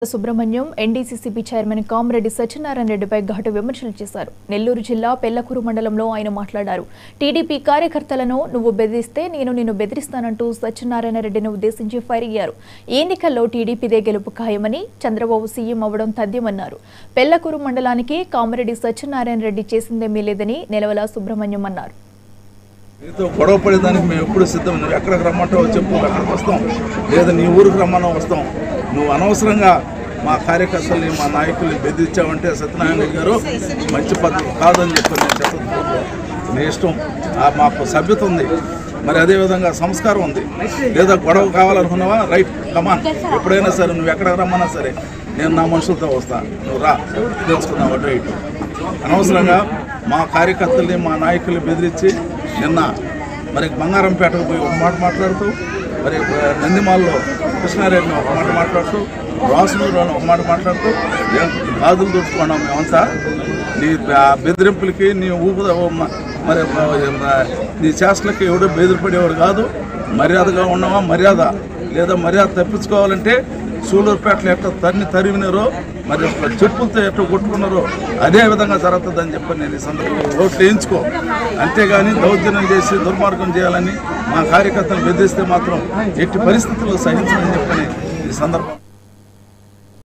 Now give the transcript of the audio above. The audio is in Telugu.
సుబ్రహ్మణ్యం ఎన్డీసీసీబీ చైర్మన్ కామరెడ్డి సత్యనారాయణ రెడ్డిపై ఘాటు విమర్శలు చేశారు. నెల్లూరు జిల్లా పెళ్లకూరు మండలంలో ఆయన మాట్లాడారు. టీడీపీ కార్యకర్తలను నువ్వు బెదిరిస్తే నేను నిన్ను బెదిరిస్తానంటూ సత్యనారాయణ రెడ్డిని ఉద్దేశించి ఫైర్ అయ్యారు. ఈ ఎన్నికల్లో టీడీపీదే గెలుపు ఖాయమని, చంద్రబాబు సీఎం అవ్వడం తథ్యమన్నారు. పెళ్లకూరు మండలానికి కామరెడ్డి సత్యనారాయణ రెడ్డి చేసిందేమీ లేదని నెలవల సుబ్రహ్మణ్యం అన్నారు. నీతో గొడవ పడేదానికి మేము ఎప్పుడు సిద్ధం. నువ్వు ఎక్కడికి రమ్మంటావో చెప్పు, అక్కడికి వస్తాం. లేదా నీ ఊరికి రమ్మన్నా వస్తాం. నువ్వు అనవసరంగా మా కార్యకర్తల్ని మా నాయకుల్ని బెదిరించావంటే సత్యనారాయణ రెడ్డి గారు మంచి పద్ధతి కాదని చెప్పి నేను చెప్పదు. నీ ఇష్టం. మాకు సభ్యత ఉంది, మరి అదేవిధంగా సంస్కారం ఉంది. లేదా గొడవ కావాలనుకున్నావా, రైట్ కమాన్. ఎప్పుడైనా సరే నువ్వు ఎక్కడికి రమ్మన్నా సరే నేను నా మనుషులతో వస్తా, నువ్వు రా తెలుసుకున్నావు అటు ఇటు. అనవసరంగా మా కార్యకర్తల్ని మా నాయకుల్ని బెదిరించి నిన్న మరి బంగారంపేటకు పోయి ఒక మాట మాట్లాడుతూ, మరి నందిమాల్లో కృష్ణారెడ్డిని ఒక మాట మాట్లాడుతూ, రాసునూరులో ఒక మాట మాట్లాడుతూ గాజులు దొరుకుతున్నాం మేమంతా. నీ బెదిరింపులకి నీ మరి నీ చేష్టలకి ఎవడో బెదిరిపడేవాడు కాదు. మర్యాదగా ఉన్నావా మర్యాద, లేదా మర్యాద తప్పించుకోవాలంటే సూలూరుపేటలో ఎట్లా తరిమినారో, మరి చెప్పులతో ఎట్లా కొట్టుకున్నారో అదే విధంగా జరుగుతుందని చెప్పి నేను ఈ సందర్భంగా ఓట్లు వేయించుకో. అంతేగాని దౌర్జన్యం చేసి దుర్మార్గం చేయాలని మా కార్యకర్తలు బెదిరిస్తే మాత్రం ఎట్టి పరిస్థితుల్లో సహించని చెప్పని ఈ సందర్భం